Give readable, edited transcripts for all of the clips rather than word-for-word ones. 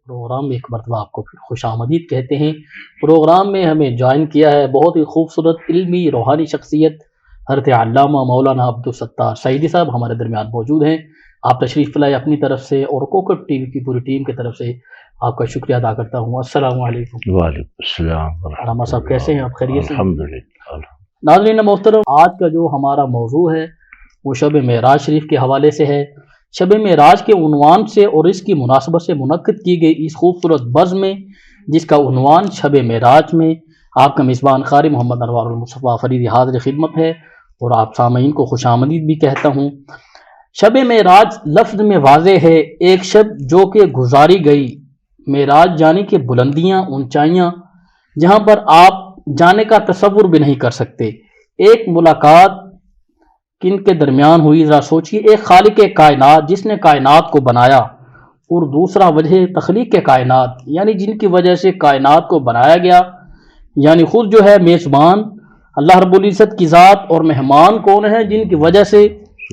Programme میں ایک مرتبہ آپ کو پھر خوش آمدید کہتے ہیں۔ پروگرام میں ہمیں جوائن کیا ہے بہت ہی خوبصورت علمی روحانی شخصیت حضرت علامہ مولانا عبدالستار سعیدی صاحب ہمارے درمیان موجود ہیں۔ آپ تشریف لائے اپنی طرف سے اور کوکب ٹی وی کی پوری ٹیم کی طرف سے آپ کا شکریہ ادا کرتا ہوں۔ السلام علیکم۔ وعلیکم السلام علامہ صاحب کیسے ہیں آپ؟ خیریت سے؟ الحمدللہ۔ ناظرین محترم، آج کا جو ہمارا موضوع ہے وہ شب معراج شریف کے حوالے سے ہے۔ شب معراج کے عنوان سے اور اس کی مناسبت سے منعقد کی گئی اس خوبصورت بزم میں جس کا عنوان شب معراج میں آپ کا میزبان قاری محمد انوار المصطفیٰ فریدی حاضر خدمت ہے اور آپ سامعین کو خوش آمدید بھی کہتا ہوں۔ شب معراج لفظ میں واضح ہے ایک شب جو کہ گزاری گئی۔ معراج جانے کی بلندیاں اونچائیاں جہاں پر آپ جانے کا تصور بھی نہیں کر سکتے۔ ایک ملاقات کن کے درمیان ہوئی ذرا سوچیے، ایک خالق کائنات جس نے کائنات کو بنایا اور دوسرا وجہ تخلیق کائنات یعنی جن کی وجہ سے کائنات کو بنایا گیا، یعنی خود جو ہے میزبان اللہ رب العزت کی ذات اور مہمان کون ہے جن کی وجہ سے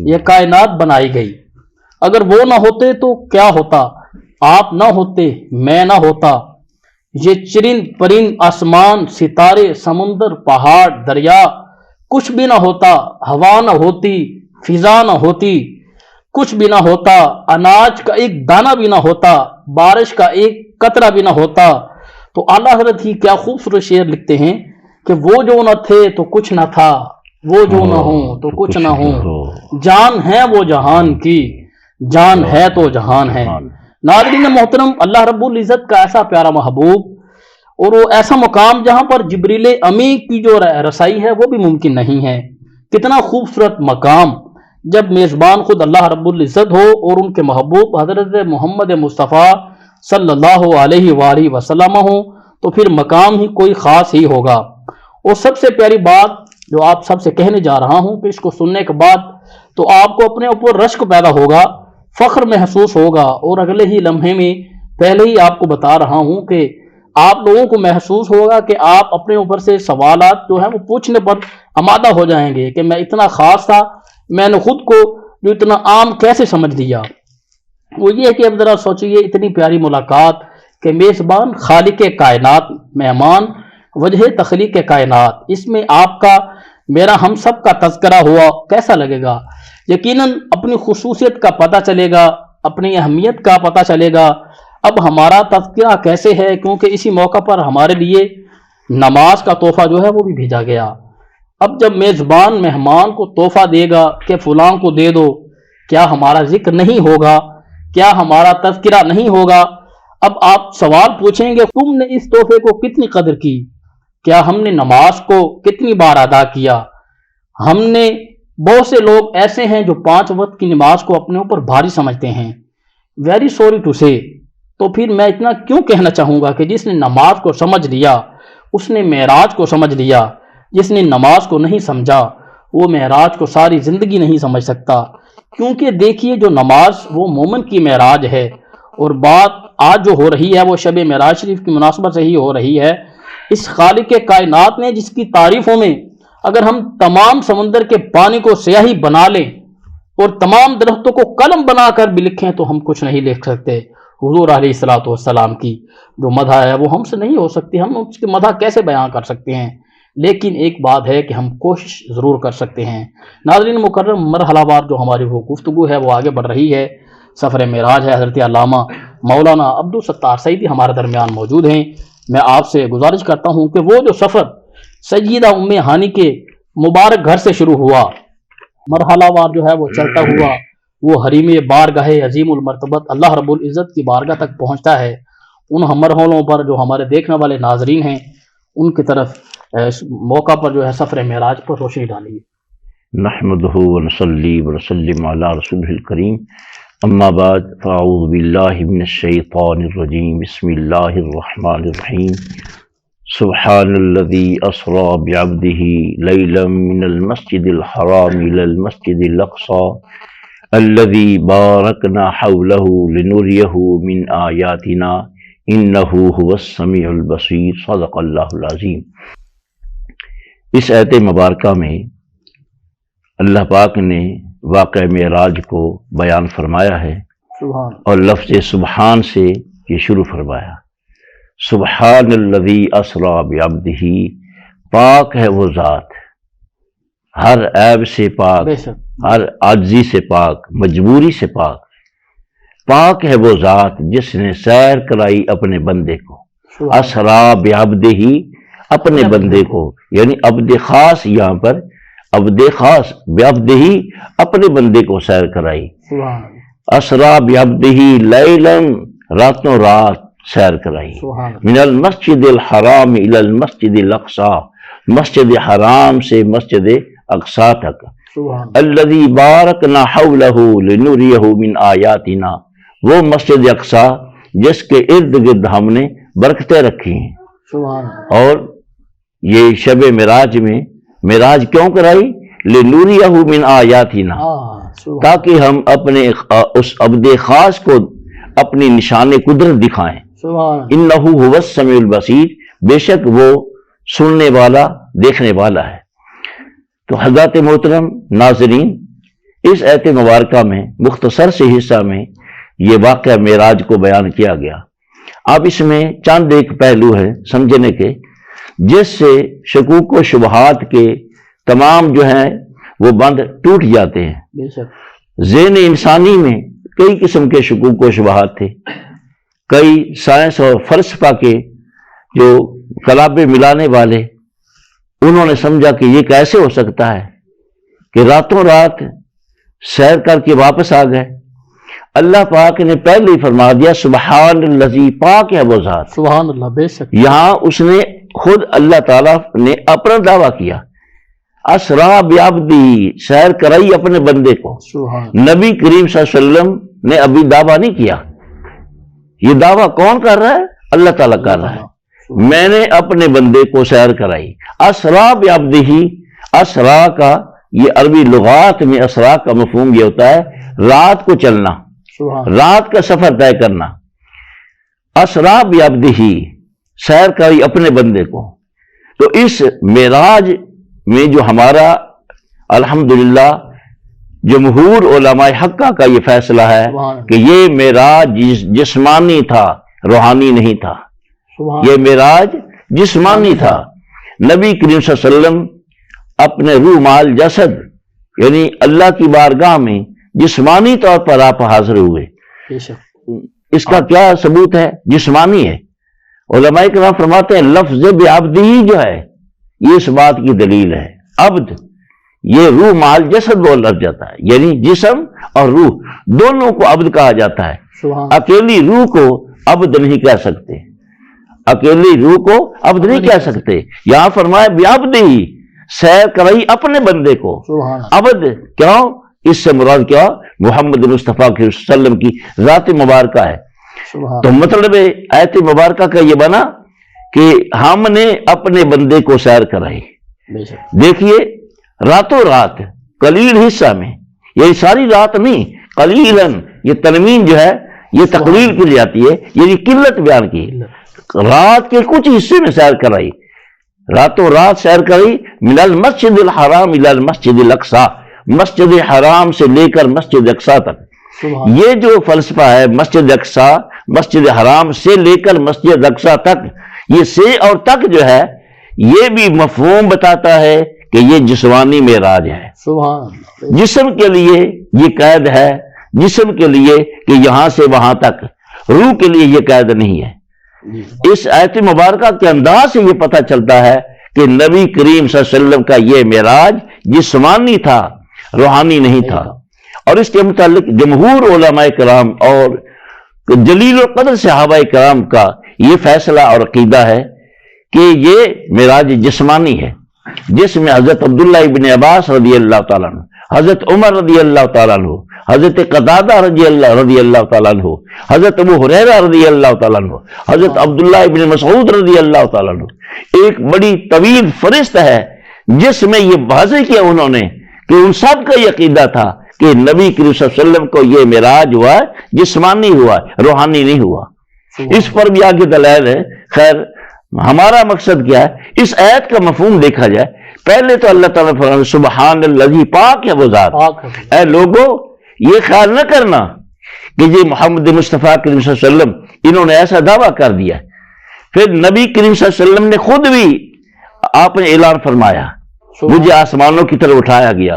یہ کائنات بنائی گئی۔ اگر وہ نہ ہوتے تو کیا ہوتا؟ آپ نہ ہوتے، میں نہ ہوتا، یہ چرند پرند آسمان ستارے سمندر پہاڑ دریا کچھ بھی نہ ہوتا، ہوا نہ ہوتی، فضا نہ ہوتی، کچھ بھی نہ ہوتا، اناج کا ایک دانہ بھی نہ ہوتا، بارش کا ایک قطرہ بھی نہ ہوتا۔ تو اعلیٰ حضرت ہی کیا خوبصورت شعر لکھتے ہیں کہ وہ جو نہ تھے تو کچھ نہ تھا، وہ جو نہ ہوں تو کچھ نہ ہوں، جان ہے وہ جہان کی، جان ہے تو جہان ہے۔ ناظرین محترم، اللہ رب العزت کا ایسا پیارا محبوب اور وہ ایسا مقام جہاں پر جبریل امی کی جو رسائی ہے وہ بھی ممکن نہیں ہے۔ کتنا خوبصورت مقام جب میزبان خود اللہ رب العزت ہو اور ان کے محبوب حضرت محمد مصطفیٰ صلی اللہ علیہ وآلہ وسلم ہو تو پھر مقام ہی کوئی خاص ہی ہوگا۔ اور سب سے پیاری بات جو آپ سب سے کہنے جا رہا ہوں کہ اس کو سننے کے بعد تو آپ کو اپنے اوپر رشک پیدا ہوگا، فخر محسوس ہوگا، اور اگلے ہی لمحے میں پہلے ہی آپ کو بتا رہا ہوں کہ آپ لوگوں کو محسوس ہوگا کہ آپ اپنے اوپر سے سوالات جو ہیں وہ پوچھنے پر آمادہ ہو جائیں گے کہ میں اتنا خاص تھا، میں نے خود کو جو اتنا عام کیسے سمجھ لیا۔ وہ یہ ہے کہ اب ذرا سوچئے اتنی پیاری ملاقات کہ میزبان خالق کائنات، مہمان وجہ تخلیق کائنات، اس میں آپ کا میرا ہم سب کا تذکرہ ہوا، کیسا لگے گا؟ یقیناً اپنی خصوصیت کا پتہ چلے گا، اپنی اہمیت کا پتہ چلے گا۔ اب ہمارا تذکرہ کیسے ہے؟ کیونکہ اسی موقع پر ہمارے لیے نماز کا تحفہ جو ہے وہ بھی بھیجا گیا۔ اب جب میزبان مہمان کو تحفہ دے گا کہ فلاں کو دے دو، کیا ہمارا ذکر نہیں ہوگا؟ کیا ہمارا تذکرہ نہیں ہوگا؟ اب آپ سوال پوچھیں گے تم نے اس تحفے کو کتنی قدر کی؟ کیا ہم نے نماز کو کتنی بار ادا کیا؟ ہم نے بہت سے لوگ ایسے ہیں جو 5 وقت کی نماز کو اپنے اوپر بھاری سمجھتے ہیں۔ ویری سوری ٹو سے، تو پھر میں اتنا کیوں کہنا چاہوں گا کہ جس نے نماز کو سمجھ لیا اس نے معراج کو سمجھ لیا، جس نے نماز کو نہیں سمجھا وہ معراج کو ساری زندگی نہیں سمجھ سکتا۔ کیونکہ دیکھیے جو نماز وہ مومن کی معراج ہے، اور بات آج جو ہو رہی ہے وہ شب معراج شریف کی مناسبت سے ہی ہو رہی ہے۔ اس خالق کائنات نے جس کی تعریفوں میں اگر ہم تمام سمندر کے پانی کو سیاہی بنا لیں اور تمام درختوں کو قلم بنا کر بھی لکھیں تو ہم کچھ نہیں لکھ سکتے۔ حضور علیہ الصلوۃ والسلام کی جو مدح ہے وہ ہم سے نہیں ہو سکتی، ہم اس کی مدح کیسے بیان کر سکتے ہیں؟ لیکن ایک بات ہے کہ ہم کوشش ضرور کر سکتے ہیں۔ ناظرین مکرم، مرحلہ وار جو ہماری وہ گفتگو ہے وہ آگے بڑھ رہی ہے۔ سفر معراج ہے، حضرت علامہ مولانا عبدالستار سعیدی ہمارے درمیان موجود ہیں۔ میں آپ سے گزارش کرتا ہوں کہ وہ جو سفر سیدہ ام ہانی کے مبارک گھر سے شروع ہوا، مرحلہ وار جو ہے وہ چلتا ہوا وہ حریم بارگاہ عظیم المرتبت اللہ رب العزت کی بارگاہ تک پہنچتا ہے۔ ان مرحلوں پر جو ہمارے دیکھنے والے ناظرین ہیں ان کی طرف اس موقع پر جو ہے سفر معراج پر روشنی ڈالیے۔ نحمدہ ونصلی ونسلم علی رسولہ الکریم، اما بعد فاعوذ باللہ من الشیطان الرجیم، بسم اللہ الرحمن الرحیم۔ سبحان الذی اسری بعبدہ لیلا من المسجد الحرام الی المسجد الاقصی الذی بارکنا حولہ لنریہ من آیاتنا انہ هو السمیع البصیر، صدق اللہ العظیم۔ اس آیت مبارکہ میں اللہ پاک نے واقع معراج کو بیان فرمایا ہے، سبحان اور لفظ سبحان سے یہ شروع فرمایا سبحان الذی اسریٰ بعبدہ، پاک ہے وہ ذات، ہر عیب سے پاک، ہر عاجزی سے پاک، مجبوری سے پاک، پاک ہے وہ ذات جس نے سیر کرائی اپنے بندے کو، اسریٰ بعبدہ، اپنے بندے کو، یعنی عبد خاص، یہاں پر عبد خاص، بعبدہ اپنے بندے کو سیر کرائی، اسریٰ بعبدہ لیلا، راتوں رات سیر کرائی، من المسجد الحرام الی المسجد الاقصی، مسجد حرام سے مسجد اقصی تک، الذی بارکنا حولہ لنریہ من آیاتنا، وہ مسجد اقصی جس کے ارد گرد ہم نے برکتیں رکھی ہیں۔ اور یہ شب معراج میں معراج کیوں کرائی؟ لنریہ من آیاتنا، تاکہ ہم اپنے اس عبد خاص کو اپنی نشان قدرت دکھائیں۔ انہ هو السمیع البصیر، بے شک وہ سننے والا دیکھنے والا ہے۔ تو حضرات محترم ناظرین، اس آیت مبارکہ میں مختصر سے حصہ میں یہ واقعہ معراج کو بیان کیا گیا۔ اب اس میں چند ایک پہلو ہے سمجھنے کے، جس سے شکوک و شبہات کے تمام جو ہیں وہ بند ٹوٹ جاتے ہیں۔ ذہن انسانی میں کئی قسم کے شکوک و شبہات تھے، کئی سائنس اور فلسفہ کے جو کلابے ملانے والے، انہوں نے سمجھا کہ یہ کیسے ہو سکتا ہے کہ راتوں رات سیر کر کے واپس آ گئے۔ اللہ پاک نے پہلے ہی فرما دیا سبحان الذی، پاک ہے وہ ذات، سبحان اللہ، بے شک یہاں اس نے خود اللہ تعالیٰ نے اپنا دعویٰ کیا، اسریٰ بعبدہ، سیر کرائی اپنے بندے کو۔ نبی کریم صلی اللہ علیہ وسلم نے ابھی دعویٰ نہیں کیا، یہ دعویٰ کون کر رہا ہے؟ اللہ تعالیٰ کر رہا ہے، میں نے اپنے بندے کو سیر کرائی۔ اسریٰ بعبدہ، اسریٰ کا یہ عربی لغات میں اسریٰ کا مفہوم یہ ہوتا ہے رات کو چلنا، رات کا سفر طے کرنا۔ اسریٰ بعبدہ، سیر کرائی اپنے بندے کو۔ تو اس معراج میں جو ہمارا الحمدللہ جمہور علماء حقہ کا یہ فیصلہ ہے کہ یہ معراج جسمانی تھا، روحانی نہیں تھا، یہ معراج جسمانی تھا۔ نبی کریم صلی اللہ علیہ وسلم اپنے روح مال جسد، یعنی اللہ کی بارگاہ میں جسمانی طور پر آپ حاضر ہوئے۔ اس کا کیا ثبوت ہے؟ جسمانی ہے۔ علماء کرام فرماتے ہیں لفظ بعبدہ جو ہے یہ اس بات کی دلیل ہے۔ عبد یہ روح مال جسد بول لگ جاتا ہے، یعنی جسم اور روح دونوں کو عبد کہا جاتا ہے۔ اکیلی روح کو عبد نہیں کہہ سکتے، اکیلی روح کو عبد نہیں کہہ سکتے۔ یہاں فرمایا بعبدہ، سیر کرائی اپنے بندے کو۔ عبد کیوں؟ اس سے مراد کیا؟ محمد مصطفیٰ صلی اللہ علیہ وسلم کی ذات مبارکہ ہے۔ تو مطلب آیت مبارکہ کا یہ بنا کہ ہم نے اپنے بندے کو سیر کرائی۔ دیکھیے راتوں رات قلیل حصہ میں، یہ ساری رات نہیں، قلیلاً، یہ تنوین جو ہے یہ تقلیل کی جاتی ہے، یعنی قلت بیان کی، رات کے کچھ حصے میں سیر کرائی، راتوں رات سیر کرائی۔ من المسجد الحرام الی المسجد الاقصی، مسجد حرام سے لے کر مسجد اقصی تک۔ یہ جو فلسفہ ہے مسجد اقصی، مسجد حرام سے لے کر مسجد اقصی تک، یہ سے اور تک جو ہے یہ بھی مفہوم بتاتا ہے کہ یہ جسمانی معراج ہے۔ جسم کے لیے یہ قید ہے، جسم کے لیے کہ یہاں سے وہاں تک، روح کے لیے یہ قید نہیں ہے۔ اس آیت مبارکہ کے انداز سے یہ پتہ چلتا ہے کہ نبی کریم صلی اللہ علیہ وسلم کا یہ معراج جسمانی تھا، روحانی نہیں تھا۔ اور اس کے متعلق جمہور علماء کرام اور جلیل القدر صحابہ کرام کا یہ فیصلہ اور عقیدہ ہے کہ یہ معراج جسمانی ہے، جس میں حضرت عبداللہ ابن عباس رضی اللہ تعالیٰ عنہ، حضرت عمر رضی اللہ تعالیٰ عنہ، حضرت قتادہ رضی اللہ تعالیٰ عنہ، حضرت ابو ہریرہ رضی اللہ تعالیٰ عنہ، حضرت عبداللہ ابن مسعود رضی اللہ تعالیٰ عنہ، ایک بڑی طویل فہرست ہے جس میں یہ واضح کیا انہوں نے کہ ان سب کا یہ عقیدہ تھا کہ نبی کریم صلی اللہ علیہ وسلم کو یہ معراج ہوا ہے، جسمانی ہوا ہے، روحانی نہیں ہوا۔ اس پر بھی آگے دلائل ہے۔ خیر ہمارا مقصد کیا ہے؟ اس آیت کا مفہوم دیکھا جائے، پہلے تو اللہ تعالیٰ فرماتا ہے سبحان الذی، پاک ہے وہ ذات۔ اے لوگو یہ خیال نہ کرنا کہ یہ محمد مصطفیٰ کریم صلی اللہ علیہ وسلم انہوں نے ایسا دعویٰ کر دیا. پھر نبی کریم صلی اللہ علیہ وسلم نے خود بھی آپ نے اعلان فرمایا مجھے آسمانوں کی طرف اٹھایا گیا.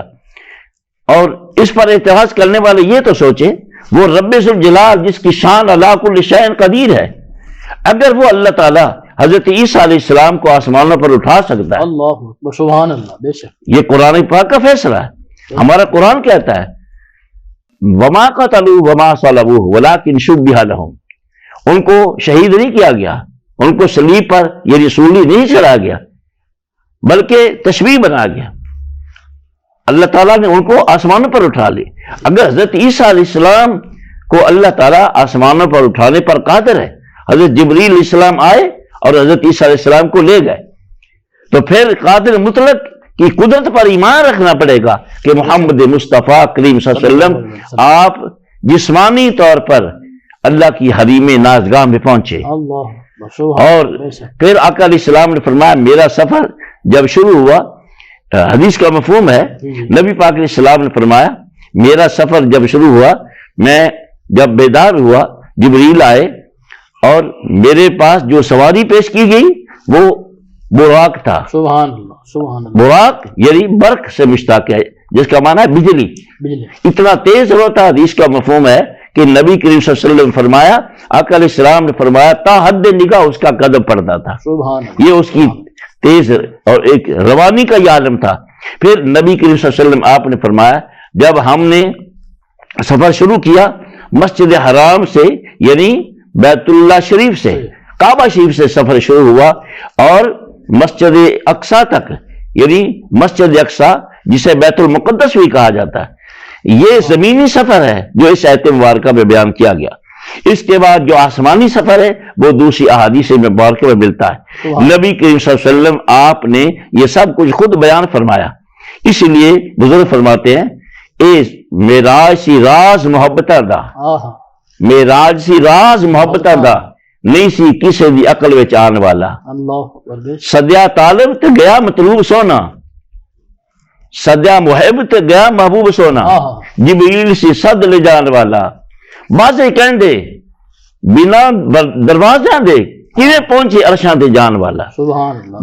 اور اس پر اعتراض کرنے والے یہ تو سوچے وہ رب ذوالجلال جس کی شان علی کل شیء قدیر ہے، اگر وہ اللہ تعالیٰ حضرت عیسیٰ علیہ السلام کو آسمانوں پر اٹھا سکتا ہے، اللہ اکبر، سبحان اللہ، بے شک یہ قرآن پاک کا فیصلہ ہے. ہمارا قرآن کہتا ہے وما قتلوه وما صلبوه ولكن شبه لهم، ان کو شہید نہیں کیا گیا، ان کو صلیب پر یہ رسولی نہیں چڑھا گیا، بلکہ تشبیہ بنا گیا. اللہ تعالیٰ نے ان کو آسمانوں پر اٹھا لی. اگر حضرت عیسیٰ علیہ السلام کو اللہ تعالیٰ آسمانوں پر اٹھانے پر قادر ہے، حضرت جبریل علیہ السلام آئے اور حضرت عیسیٰ علیہ السلام کو لے گئے، تو پھر قادر مطلق کی قدرت پر ایمان رکھنا پڑے گا کہ محمد مصطفیٰ کریم صلی اللہ علیہ وسلم آپ جسمانی طور پر اللہ کی حریم نازگاہ میں پہنچے. اور پھر آقا علیہ السلام نے فرمایا میرا سفر جب شروع ہوا، حدیث کا مفہوم ہے، نبی پاک علیہ السلام نے فرمایا میرا سفر جب شروع ہوا، میں جب بیدار ہوا جبریل آئے اور میرے پاس جو سواری پیش کی گئی وہ براق تھا. سبحان اللہ، سبحان اللہ. براق یعنی برق سے مشتق ہے جس کا معنی ہے بجلی. اتنا تیز ہوتا، حدیث کا مفہوم ہے کہ نبی کریم صلی اللہ علیہ وسلم نے فرمایا، آقا علیہ السلام نے فرمایا تا حد نگاہ اس کا قدم پڑتا تھا. یہ اس کی تیز اور ایک روانی کا یہ عالم تھا. پھر نبی کریم صلی اللہ علیہ وسلم آپ نے فرمایا جب ہم نے سفر شروع کیا مسجد حرام سے یعنی بیت اللہ شریف سے، کعبہ شریف سے سفر شروع ہوا اور مسجد اقصیٰ تک یعنی مسجد اقصیٰ جسے بیت المقدس بھی کہا جاتا ہے، یہ زمینی سفر ہے جو اس آیت مبارکہ میں بیان کیا گیا. اس کے بعد جو آسمانی سفر ہے وہ دوسری احادیث مبارکہ میں ملتا ہے. نبی کریم صلی اللہ علیہ وسلم آپ نے یہ سب کچھ خود بیان فرمایا. اس لیے بزرگ فرماتے ہیں اے معراج سی راز محبتاں دا، معراج سی راز محبتاں دا نہیں سی کسی دی عقل وچ آن والا. سدیا طالب تے گیا مطلوب سونا، سدیا محب تے گیا محبوب سونا، جبریل سی صد لے جان والا. بازے کہندے بنا دروازیاں دے کیویں پہنچے عرشاں تے جان والا.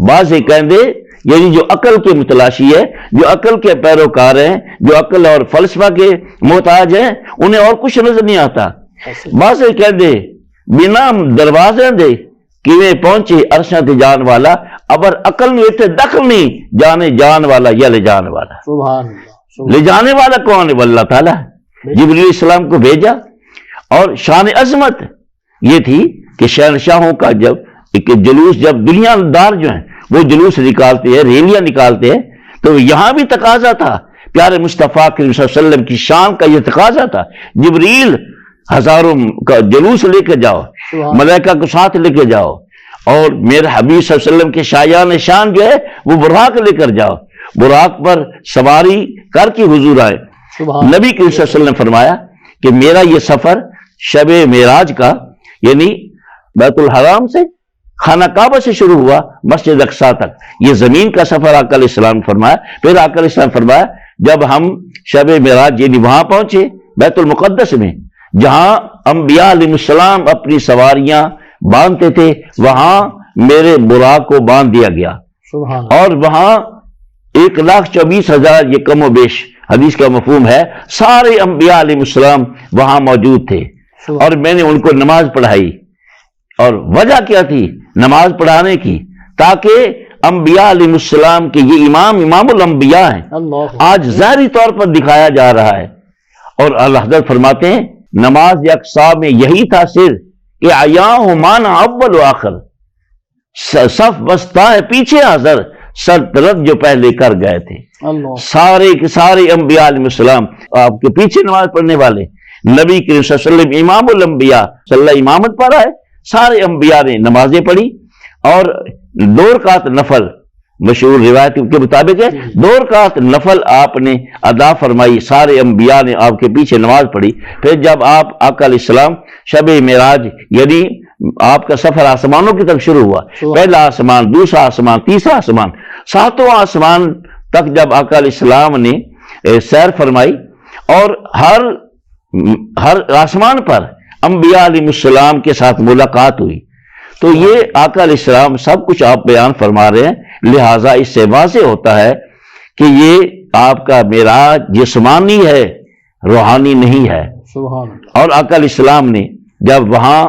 بازے کہندے یعنی جو عقل کے متلاشی ہے، جو عقل کے پیروکار ہیں، جو عقل اور فلسفہ کے محتاج ہیں، انہیں اور کچھ نظر نہیں آتا. بازے کہندے بنا دروازے دے کیویں پہنچے عرشاں تے جان والا، ابر عقل میں اتنے دخل نہیں، جانے جان والا یا لے جان والا. لے جانے والا کون ہے؟ اللہ تعالیٰ. جبریل علیہ السلام کو بھیجا اور شان عظمت یہ تھی کہ شہنشاہوں کا جب ایک جلوس، جب دنیا دار جو ہیں وہ جلوس نکالتے ہیں، ریلیاں نکالتے ہیں، تو یہاں بھی تقاضا تھا پیارے مصطفیٰ کریم صلی اللہ علیہ وسلم کی شان کا، یہ تقاضا تھا جبریل ہزاروں کا جلوس لے کے جاؤ، ملائکہ کو ساتھ لے کے جاؤ، اور میرے حبیب صلی اللہ علیہ وسلم کے شایان شان جو ہے وہ براق لے کر جاؤ، براق پر سواری کر کے حضور آئے. نبی کریم صلی اللہ علیہ وسلم نے فرمایا کہ میرا یہ سفر شب معراج کا یعنی بیت الحرام سے خانہ کعبہ سے شروع ہوا مسجد اقصیٰ تک، یہ زمین کا سفر آقا علیہ السلام نے فرمایا. پھر آقا علیہ السلام نے فرمایا جب ہم شب معراج یعنی وہاں پہنچے بیت المقدس میں جہاں انبیاء علیہ السلام اپنی سواریاں باندھتے تھے، وہاں میرے براق کو باندھ دیا گیا، اور وہاں 1,24,000 یہ کم و بیش حدیث کا مفہوم ہے سارے انبیاء علیہ السلام وہاں موجود تھے، اور میں نے ان کو نماز پڑھائی. اور وجہ کیا تھی نماز پڑھانے کی؟ تاکہ انبیاء علیہ السلام کے یہ امام الانبیاء ہیں، آج ظاہری طور پر دکھایا جا رہا ہے. اور اللہ حضرت فرماتے ہیں نماز اقصیٰ میں یہی تھا سر کہ عیاں مانا اول و آخر، صف بستا ہے پیچھے حاضر، سلطنت جو پہلے کر گئے تھے. سارے کے سارے انبیاء علیہ السلام آپ کے پیچھے نماز پڑھنے والے. نبی کریم صلی اللہ علیہ وسلم امام الانبیاء صلی اللہ امامت پر آئے، سارے انبیاء نے نمازیں پڑھی، اور 2 رکعت نفل مشہور روایت کے مطابق ہے 2 رکعت نفل آپ نے ادا فرمائی، سارے انبیاء نے آپ کے پیچھے نماز پڑھی. پھر جب آپ آقا علیہ السلام شب معراج یعنی آپ کا سفر آسمانوں کی طرف شروع ہوا، پہلا آسمان، دوسرا آسمان، تیسرا آسمان، 7واں آسمان تک جب آقا علیہ السلام نے سیر فرمائی، اور ہر آسمان پر انبیاء علیہ السلام کے ساتھ ملاقات ہوئی. تو یہ آقا علیہ السلام سب کچھ آپ بیان فرما رہے ہیں. لہٰذا اس سے واضح ہوتا ہے کہ یہ آپ کا معراج جسمانی ہے، روحانی نہیں ہے. سبحان اللہ. اور آقا علیہ السلام نے جب وہاں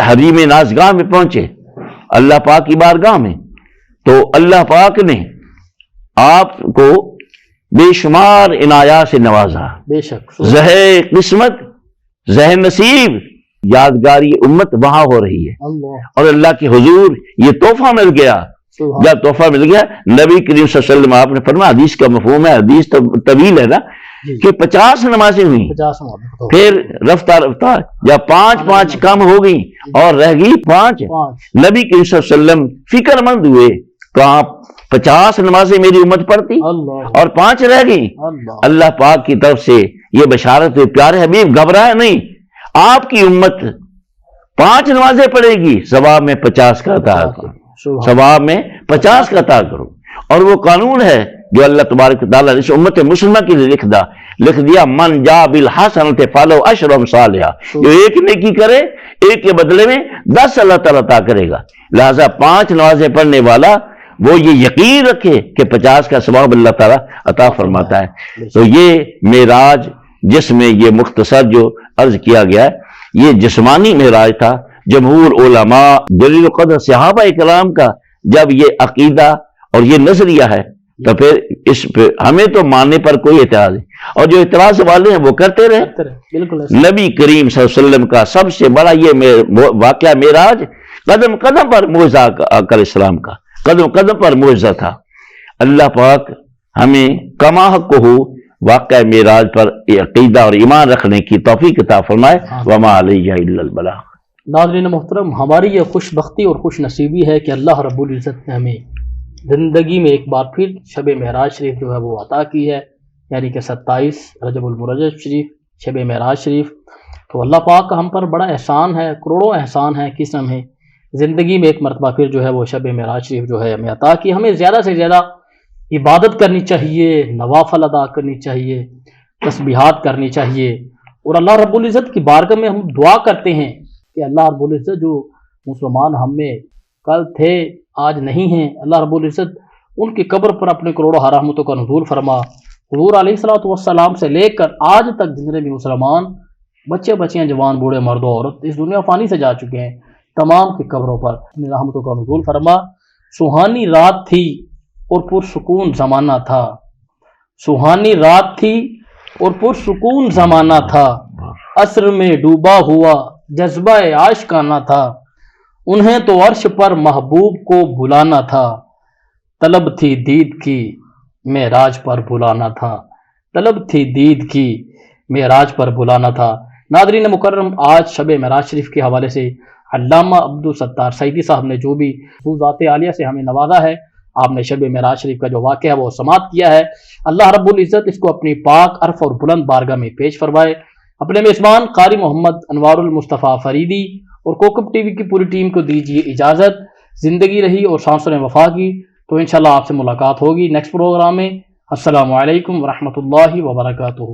حریم نازگاہ میں پہنچے، اللہ پاک کی بارگاہ میں، تو اللہ پاک نے آپ کو بے شمار عنایات سے نوازا. بے شک. زہ قسمت، زہ نصیب، یادگاری امت وہاں ہو رہی ہے. اللہ. اور اللہ کے حضور یہ تحفہ مل گیا. جب تحفہ مل گیا، نبی کریم صلی اللہ علیہ وسلم آپ نے فرمایا، حدیث کا مفہوم ہے، حدیث تو طویل ہے نا، کہ 50 نمازیں ہوئیں. 50 پھر رفتہ رفتہ جب 5 کم ہو گئی اور رہ گئی 5، نبی کریم صلی اللہ علیہ وسلم فکر مند ہوئے، کہاں 50 نمازیں میری امت پڑھتی اور 5 رہ گئی. اللہ پاک کی طرف سے یہ بشارت ہے، پیارے حبیب گھبرائے نہیں، آپ کی امت 5 نمازیں پڑھے گی، ثواب میں 50 کا عطا کرو، ثواب میں 50 کا عطا کرو. اور وہ قانون ہے جو اللہ تبارک و تعالیٰ نے اس امت مسلمہ کے لیے لکھ دیا، من جا بالحسنۃ فلہ عشر امثالھا. جو ایک نیکی کرے، ایک کے بدلے میں 10 اللہ تعالیٰ عطا کرے گا. لہذا 5 نمازیں پڑھنے والا وہ یہ یقین رکھے کہ 50 کا ثواب اللہ تعالیٰ عطا فرماتا ہے. تو یہ معراج جس میں یہ مختصر جو عرض کیا گیا ہے، یہ جسمانی معراج تھا. جمہور علماء جلیل القدر صحابہ کرام کا جب یہ عقیدہ اور یہ نظریہ ہے تو پھر اس پہ ہمیں تو ماننے پر کوئی اعتراض نہیں، اور جو اعتراض والے ہیں وہ کرتے رہے. نبی کریم صلی اللہ علیہ وسلم کا سب سے بڑا یہ واقعہ معراج، قدم قدم پر معجزہ آقا علیہ السلام کا، قدم قدم پر معجزہ تھا. اللہ پاک ہمیں کما حق ہو واقعہ معراج پر عقیدہ اور ایمان رکھنے کی توفیق عطا فرمائے. وما علیہ الا البلاغ. ناظرین محترم، ہماری یہ خوش بختی اور خوش نصیبی ہے کہ اللہ رب العزت نے ہمیں زندگی میں ایک بار پھر شب معراج شریف جو ہے وہ عطا کی ہے، یعنی کہ 27 رجب المرجب شریف، شب معراج شریف. تو اللہ پاک کا ہم پر بڑا احسان ہے، کروڑوں احسان ہے کس ہمیں زندگی میں ایک مرتبہ پھر جو ہے وہ شب معراج شریف جو ہے ہمیں عطا کی. ہمیں زیادہ سے زیادہ عبادت کرنی چاہیے، نوافل ادا کرنی چاہیے، تسبیحات کرنی چاہیے. اور اللہ رب العزت کی بارگاہ میں ہم دعا کرتے ہیں کہ اللہ رب العزت جو مسلمان ہم میں کل تھے آج نہیں ہیں، اللہ رب العزت ان کی قبر پر اپنے کروڑوں رحمتوں کا نزول فرما. حضور علیہ الصلوۃ والسلام سے لے کر آج تک جتنے بھی مسلمان بچے بچیاں، جوان بوڑھے، مرد و عورت اس دنیا فانی سے جا چکے ہیں، تمام کی قبروں پر اپنی رحمتوں کا نزول فرما. سہانی رات تھی اور پرسکون زمانہ تھا، سہانی رات تھی اور پرسکون زمانہ تھا، عصر میں ڈوبا ہوا جذبہ عاشقانہ تھا، انہیں تو عرش پر محبوب کو بلانا تھا، طلب تھی دید کی معراج پر بلانا تھا، طلب تھی دید کی معراج پر بلانا تھا. ناظرین مکرم، آج شب معراج شریف کے حوالے سے علامہ عبدالستار سعیدی صاحب نے جو بھی ذات عالیہ سے ہمیں نوازا ہے، آپ نے شب معراج شریف کا جو واقعہ ہے وہ سماعت کیا ہے. اللہ رب العزت اس کو اپنی پاک عرف اور بلند بارگاہ میں پیش فرمائے. اپنے میزبان قاری محمد انوار المصطفیٰ فریدی اور کوکب ٹی وی کی پوری ٹیم کو دیجیے اجازت. زندگی رہی اور سانسوں وفا کی تو انشاءاللہ آپ سے ملاقات ہوگی نیکسٹ پروگرام میں. السلام علیکم ورحمۃ اللہ وبرکاتہ.